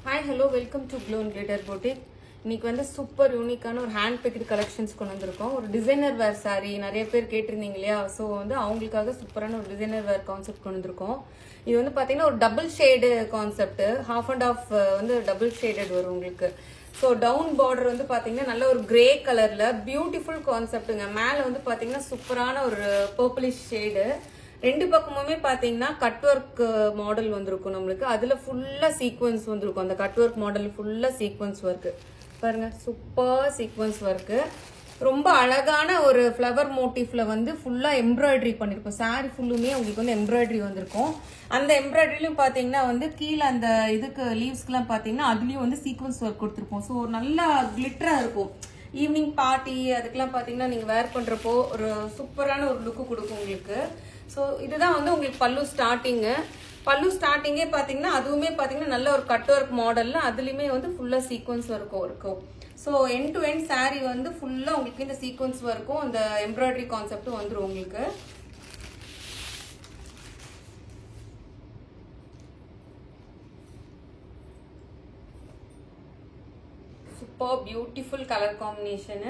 Hi, hello, welcome to Glow and Glitter Boutique. இன்னைக்கு வந்து super யூனிக்கான ஒரு ஹேண்ட் பிக்டு கலெக்ஷன்ஸ் கொண்டு வந்திருக்கோம். ஒரு டிசைனர் வேர் சாரி நிறைய பேர் கேட்டிருந்தீங்க இல்லையா? ஸோ வந்து அவங்களுக்காக சூப்பரான ஒரு டிசைனர் வேர் கான்செப்ட் கொண்டு வந்திருக்கோம். இது வந்து பார்த்தீங்கன்னா ஒரு double shade concept, half and half வந்து டபுள் ஷேடட் வரும் உங்களுக்கு. ஸோ டவுன் பார்டர் வந்து பார்த்தீங்கன்னா நல்ல ஒரு கிரே கலர்ல பியூட்டிஃபுல் கான்செப்ட்டுங்க. மேலே வந்து பார்த்தீங்கன்னா சூப்பரான ஒரு பர்பிளிஷ் ஷேடு. ரெண்டு பக்கமுமே பாத்தீங்கன்னா கட் ஒர்க் மாடல் வந்திருக்கும் நம்மளுக்கு. அதுல ஃபுல்லா சீக்வன்ஸ் வந்திருக்கும். அந்த கட் ஒர்க் மாடல் ஃபுல்லா சீக்வன்ஸ் ஒர்க் பாருங்க, சூப்பர் சீக்வன்ஸ் ஒர்க். ரொம்ப அழகான ஒரு ஃபிளவர் மோட்டிவ்ல வந்து ஃபுல்லா எம்ப்ராய்டரி பண்ணிருக்கோம். சாரி ஃபுல்லுமே உங்களுக்கு வந்து எம்ப்ராய்டரி வந்திருக்கும். அந்த எம்ப்ராய்டரியும் பாத்தீங்கன்னா வந்து கீழே அந்த இதுக்கு லீவ்ஸ்க்குலாம் பாத்தீங்கன்னா அதுலயும் வந்து சீக்வன்ஸ் ஒர்க் கொடுத்துருப்போம். ஸோ நல்லா கிளிட்டரா இருக்கும். ஈவினிங் பார்ட்டி அதுக்கெல்லாம் பாத்தீங்கன்னா நீங்க வேர் பண்றப்போ ஒரு சூப்பரான ஒரு லுக்கு கொடுக்கும் உங்களுக்கு. ஸோ இதுதான் வந்து உங்களுக்கு பல்லு ஸ்டார்டிங்கே பார்த்தீங்கன்னா அதுவுமே பார்த்தீங்கன்னா நல்ல ஒரு கட் ஒர்க் மாடல்ல அதுலயுமே வந்து ஃபுல்லா சீக்வன்ஸ் இருக்கும். So end to end sorry வந்து ஃபுல்லா உங்களுக்கு இந்த சீக்வன்ஸ் ஒர்க்கும் அந்த எம்ப்ராய்டரி கான்செப்டும் வந்துடும் உங்களுக்கு. Super beautiful colour combination.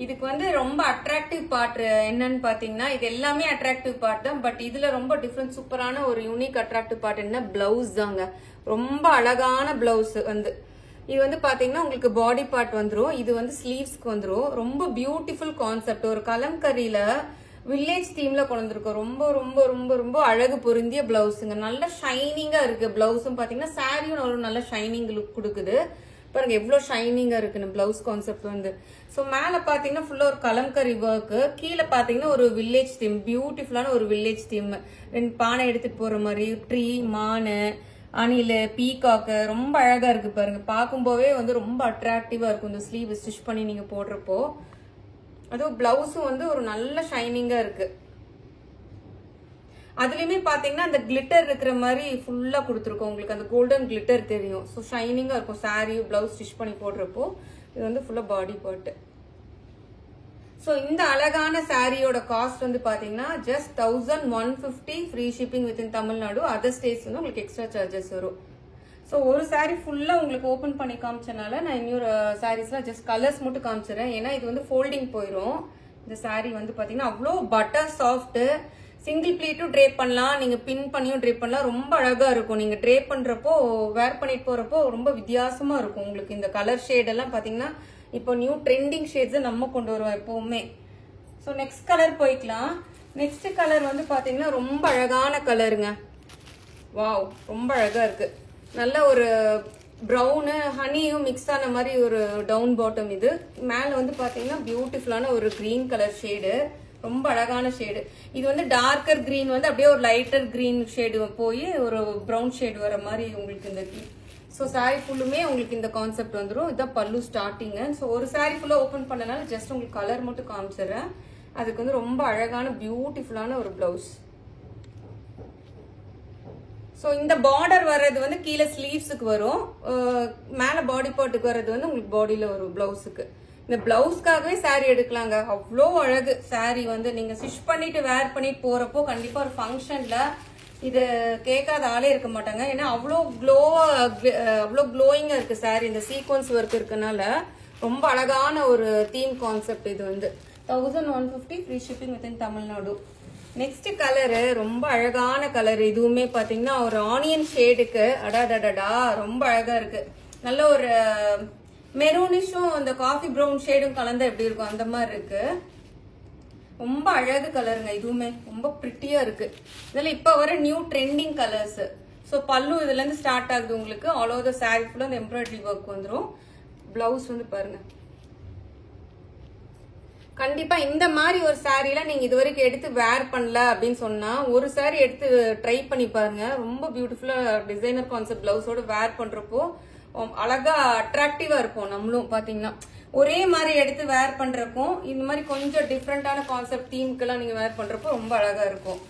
இதுக்கு வந்து ரொம்ப அட்ராக்டிவ் பார்ட் என்னன்னு பாத்தீங்கன்னா, இது எல்லாமே அட்ராக்டிவ் பார்ட் தான். பட் இதுல ரொம்ப டிஃப்ரெண்ட் சூப்பரான ஒரு யூனிக் அட்ராக்டிவ் பார்ட் என்ன, பிளவுஸ் தாங்க. ரொம்ப அழகான பிளவுஸ் வந்து இது வந்து பாத்தீங்கன்னா உங்களுக்கு பாடி பார்ட் வந்துரும். இது வந்து ஸ்லீவ்ஸ்க்கு வந்துரும். ரொம்ப பியூட்டிஃபுல் கான்செப்ட். ஒரு கலம்கரியில வில்லேஜ் தீம்ல கொண்டு வந்திருக்கோம். ரொம்ப ரொம்ப ரொம்ப ரொம்ப அழகு பொருந்திய பிளவுஸுங்க. நல்ல ஷைனிங்கா இருக்கு. பிளவுஸும் பாத்தீங்கன்னா சாரியும் ஒரு நல்ல ஷைனிங் லுக் கொடுக்குது. பாருங்க எவ்வளவு ஷைனிங்கா இருக்குன்னு பிளவுஸ் கான்செப்ட் வந்து. சோ மேல பாத்தீங்கன்னா ஃபுல்லா ஒரு கலம்கரி ஒர்க், கீழே பாத்தீங்கன்னா ஒரு வில்லேஜ் தீம், பியூட்டிஃபுல்லான ஒரு வில்லேஜ் தீம். ரெண்டு பானை எடுத்துட்டு போற மாதிரி ட்ரீ, மானு, அணில், பீகாக்கு ரொம்ப அழகா இருக்கு பாருங்க. பார்க்கும்போதே வந்து ரொம்ப அட்ராக்டிவா இருக்கும் இந்த ஸ்லீவ் ஸ்டிச் பண்ணி நீங்க போடுறப்போ. அதுவும் பிளவுஸும் வந்து ஒரு நல்ல ஷைனிங்கா இருக்கு. அதுலயுமே பாத்தீங்கன்னா அந்த கிளிட்டர் இருக்கிற மாதிரி ஃபுல்லா கொடுத்துருக்கோம் உங்களுக்கு. அந்த கோல்டன் கிளிட்டர் தெரியும். ஸோ ஷைனிங்கா இருக்கும் சாரி பிளவுஸ் ஸ்டிச் பண்ணி போடுறப்போ. இது வந்து ஃபுல்லா பாடி பார்ட். ஸோ இந்த அழகான சாரியோட காஸ்ட் வந்து பாத்தீங்கன்னா just 1150 free shipping within Tamil Nadu. Other states வந்து உங்களுக்கு எக்ஸ்ட்ரா சார்ஜஸ் வரும். ஸோ ஒரு சாரி ஃபுல்லா உங்களுக்கு ஓபன் பண்ணி காமிச்சனால நான் இன்னொரு சாரீஸ்ல ஜஸ்ட் கலர்ஸ் மட்டும் காமிச்சிடறேன். ஏன்னா இது வந்து ஃபோல்டிங் போயிடும். இந்த சாரி வந்து பாத்தீங்கன்னா அவ்வளோ பட்டர் சாஃப்ட். சிங்கிள் பிளீட்டும் ட்ரேப் பண்ணலாம், நீங்க பின் பண்ணியும் ட்ரேப் பண்ணலாம். ரொம்ப அழகா இருக்கும். நீங்க ட்ரேப் பண்றப்போ வேர் பண்ணிட்டு போறப்போ ரொம்ப வித்தியாசமா இருக்கும் உங்களுக்கு. இந்த கலர் ஷேட் எல்லாம் பாத்தீங்கன்னா இப்போ நியூ ட்ரெண்டிங் ஷேட்ஸ் நம்ம கொண்டு வருவோம் எப்பவுமே. ஸோ நெக்ஸ்ட் கலர் போய்க்கலாம். நெக்ஸ்ட் கலர் வந்து பாத்தீங்கன்னா ரொம்ப அழகான கலருங்க. வாவ், ரொம்ப அழகா இருக்கு. நல்ல ஒரு ப்ரௌனு ஹனியும் மிக்ஸ் ஆன மாதிரி ஒரு டவுன் பாட்டம். இது மேல வந்து பாத்தீங்கன்னா பியூட்டிஃபுல்லான ஒரு கிரீன் கலர் ஷேடு, ரொம்ப அழகான ஷேடு. இது வந்து டார்க்கர் கிரீன் வந்து அப்படியே ஒரு லைட்டர் கிரீன் ஷேடு போய் ஒரு ப்ரௌன் ஷேடு வர மாதிரி உங்களுக்கு இந்த. ஸோ சாரி ஃபுல்லுமே உங்களுக்கு இந்த கான்செப்ட் வந்துடும். இதுதான் பல்லு ஸ்டார்டிங். ஸோ ஒரு சாரி ஃபுல்லா ஓபன் பண்ணனால ஜஸ்ட் உங்களுக்கு கலர் மட்டும் காமிச்சிடுறேன். அதுக்கு வந்து ரொம்ப அழகான பியூட்டிஃபுல்லான ஒரு பிளவுஸ். ஸோ இந்த பார்டர் வர்றது வந்து கீழே ஸ்லீவ்ஸுக்கு வரும், மேல பாடி பார்ட்டுக்கு வர்றது வந்து உங்களுக்கு பாடியில வரும் பிளவுஸுக்கு. இந்த பிளவுஸ்க்காகவே சாரி எடுக்கலாங்க. அவ்வளோ அழகு சாரி வந்து நீங்க ஸ்டிச் பண்ணிட்டு வேர் பண்ணிட்டு போறப்போ கண்டிப்பா ஒரு ஃபங்க்ஷன்ல இது கேட்காத ஆளே இருக்க மாட்டாங்க. ஏன்னா அவ்வளோ க்ளோயிங்கா இருக்கு சாரி. இந்த சீக்வன்ஸ் ஒர்க் இருக்கனால ரொம்ப அழகான ஒரு தீம் கான்செப்ட். இது வந்து 1150 free shipping within Tamil Nadu. Next colour ரொம்ப அழகான கலர். இதுவுமே பாத்தீங்கன்னா ஒரு ஆனியன் ஷேடுக்கு அடாடடா ரொம்ப அழகா இருக்கு. நல்ல ஒரு மெரூனிஷும் அந்த காஃபி ப்ரௌன் ஷேடும் கலந்தா எப்படி இருக்கும் அந்த மாதிரி இருக்கு. ரொம்ப அழகு கலருங்க. இதுவுமே ரொம்ப பிரிட்டியா இருக்கு. இதுல இப்ப வர நியூ ட்ரெண்டிங் கலர்ஸ். ஸோ பல்லு இதுல இருந்து ஸ்டார்ட் ஆகுது உங்களுக்கு. ஆல் ஓவர் த சாரி ஃபுல்லா அந்த எம்ப்ராய்டரி ஒர்க் வந்துடும். பிளவுஸ் வந்து பாருங்க. கண்டிப்பா இந்த மாதிரி ஒரு சாரீல நீங்க இது வரைக்கும் எடுத்து வேர் பண்ணல அப்படின்னு சொன்னா ஒரு சாரி எடுத்து ட்ரை பண்ணி பாருங்க. ரொம்ப பியூட்டிஃபுல்லா டிசைனர் கான்செப்ட் பிளவுஸோட வேர் பண்றப்போ அழகா அட்ராக்டிவா இருக்கும். நம்மளும் பாத்தீங்கன்னா ஒரே மாதிரி எடுத்து வேர் பண்றப்போ இந்த மாதிரி கொஞ்சம் டிஃப்ரெண்டான கான்செப்ட் தீம்க்கெல்லாம் நீங்க வேர் பண்றப்போ ரொம்ப அழகா இருக்கும்.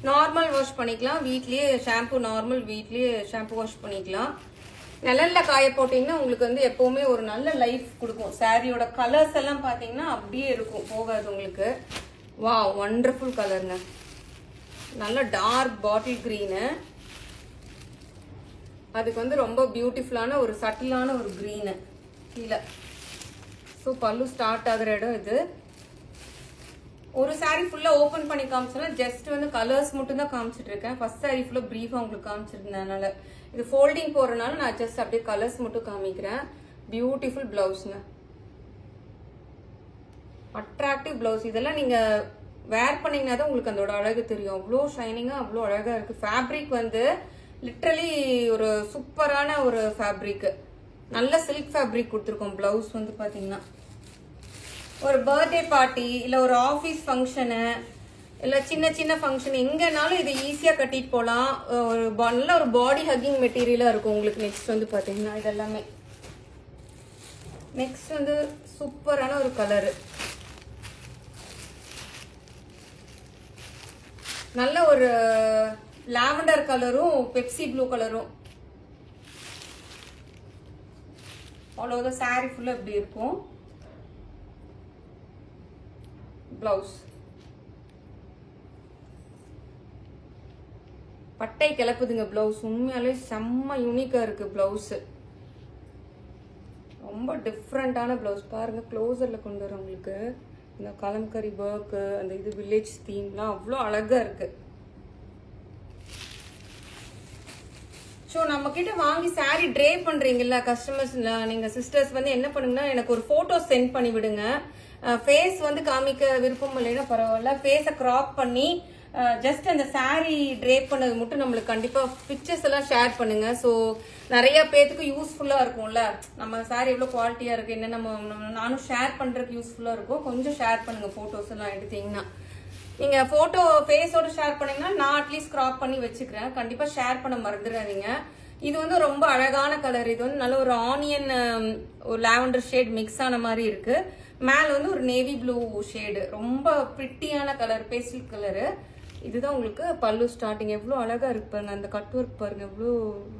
நார்மல் வாஷ் பண்ணிக்கலாம் வீட்லயே. ஷாம்பு நார்மல் வீட்லயே ஷாம்பு வாஷ் பண்ணிக்கலாம். நிழல்ல காய போட்டீங்கன்னா உங்களுக்கு வந்து எப்பவுமே ஒரு நல்ல லைஃப் கொடுக்கும். சாரியோட கலர்ஸ் எல்லாம் பாத்தீங்கன்னா அப்படியே இருக்கும், போகாது உங்களுக்கு. வாவ், வண்டர்ஃபுல் கலருங்க. நல்ல டார்க் பாட்டில் கிரீனு. அதுக்கு வந்து ரொம்ப பியூட்டிஃபுல்லான ஒரு சட்டிலான ஒரு கிரீனு கீழே. ஸோ பல்லு ஸ்டார்ட் ஆகுற இடம் இது. ஒரு சாரீ ஃபுல்லா ஓபன் பண்ணி காமிச்சோன்னா ஜஸ்ட் வந்து கலர்ஸ் மட்டும் தான் காமிச்சிட்டு இருக்கேன். ஃபர்ஸ்ட் சாரீ ஃபுல்லா பிரீஃபா உங்களுக்கு காமிச்சிருந்தேன். அதனால இது ஃபோல்டிங் போறதுனால நான் ஜஸ்ட் அப்படியே கலர்ஸ் மட்டும் காமிக்கிறேன். பியூட்டிஃபுல் பிளவுஸ்ங்க, அட்ராக்டிவ் பிளவுஸ். இதெல்லாம் நீங்க வேர் பண்ணீங்கன்னா தான் உங்களுக்கு அதோட அழகு தெரியும். அவ்வளோ ஷைனிங்கா அவ்வளோ அழகா இருக்கு. ஃபேப்ரிக் வந்து லிட்டரலி ஒரு சூப்பரான ஒரு ஃபேப்ரிக், நல்ல சில்க் ஃபேப்ரிக் கொடுத்துருக்கோம். பிளவுஸ் வந்து பாத்தீங்கன்னா ஒரு பர்த்டே பார்ட்டி இல்ல ஒரு ஆபீஸ் ஃபங்க்ஷனு இல்ல சின்ன சின்ன ஃபங்க்ஷன் எங்கனாலும் இது ஈஸியா கட்டிட்டு போலாம். ஒரு நல்ல ஒரு பாடி ஹக்கிங் மெட்டீரியலா இருக்கும் உங்களுக்கு. நெக்ஸ்ட் வந்து பாத்தீங்கன்னா இதெல்லாமே நெக்ஸ்ட் வந்து சூப்பரான ஒரு கலரு, நல்ல ஒரு லாவெண்டர் கலரும் பெப்சி ப்ளூ கலரும். ஆல் ஓவர் சாரி ஃபுல்லா இப்படி இருக்கும். பிளவுஸ் பட்டை கிளப்புதுங்க. பிளவுஸ் உண்மையாலே செம்ம யூனிக்கா இருக்கு. பிளவுஸ் ரொம்ப டிஃப்ரெண்டான பிளவுஸ். பாருங்க க்ளோசர்ல கொண்டு வர உங்களுக்கு இந்த கலம்கரி ஒர்க், அந்த இது வில்லேஜ் தீம்லாம் அவ்வளோ அழகா இருக்கு. ஸோ நம்ம கிட்ட வாங்கி சாரி ட்ரே பண்றீங்கல்ல கஸ்டமர்ஸ், நீங்க சிஸ்டர்ஸ் வந்து என்ன பண்ணுங்கன்னா எனக்கு ஒரு போட்டோ சென்ட் பண்ணி விடுங்க. ஃபேஸ் வந்து காமிக்க விருப்பம் இல்லைன்னா பரவாயில்ல, ஃபேஸை கிராப் பண்ணி ஜஸ்ட் அந்த சாரி ட்ரே பண்ணது மட்டும் நம்மளுக்கு கண்டிப்பா பிக்சர்ஸ் எல்லாம் ஷேர் பண்ணுங்க. ஸோ நிறைய பேத்துக்கு யூஸ்ஃபுல்லா இருக்கும்ல, நம்ம சாரி எவ்வளவு குவாலிட்டியா இருக்கு என்ன நம்ம நானும் ஷேர் பண்றதுக்கு யூஸ்ஃபுல்லா இருக்கும். கொஞ்சம் ஷேர் பண்ணுங்க போட்டோஸ் எல்லாம் எடுத்தீங்கன்னா. நீங்க போட்டோ ஃபேஸோட ஷேர் பண்ணீங்கன்னா நான் அட்லீஸ்ட் கிராப் பண்ணி வச்சுக்கிறேன். கண்டிப்பா ஷேர் பண்ண மறந்துடாதீங்க. இது வந்து ரொம்ப அழகான கலர். இது வந்து நல்ல ஒரு ஆனியன் ஒரு லாவெண்டர் ஷேட் மிக்ஸ் ஆன மாதிரி இருக்கு. மேல வந்து ஒரு நேவி ப்ளூ ஷேடு, ரொம்ப பிரிட்டியான கலர், பேஸ்டல் கலரு. இதுதான் உங்களுக்கு பல்லு ஸ்டார்டிங். எவ்வளோ அழகா இருக்கு பாருங்க. அந்த கட் ஒர்க் பாருங்க, எவ்வளோ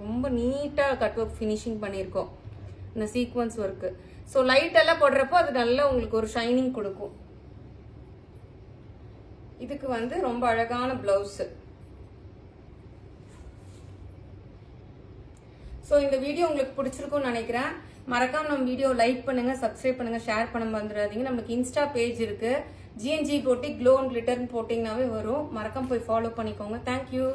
ரொம்ப நீட்டா கட் ஒர்க் ஃபினிஷிங் பண்ணியிருக்கோம் இந்த சீக்வன்ஸ் ஒர்க்கு. ஸோ லைட் எல்லாம் போடுறப்போ அது நல்லா உங்களுக்கு ஒரு ஷைனிங் கொடுக்கும். இதுக்கு வந்து ரொம்ப அழகான பிளவுஸ். ஸோ இந்த வீடியோ உங்களுக்கு பிடிச்சிருக்கும்னு நினைக்கிறேன். மறக்காம நம்ம வீடியோ லைக் பண்ணுங்க, சப்ஸ்கிரைப் பண்ணுங்க, ஷேர் பண்ண மறந்துடாதீங்க. நமக்கு இன்ஸ்டா பேஜ் இருக்கு, GNG போட்டி க்ளோ அண்ட் கிளிட்டர்னு போட்டிங்கனாவே வரும். மறக்காம போய் ஃபாலோ பண்ணிக்கோங்க. தேங்க்யூ.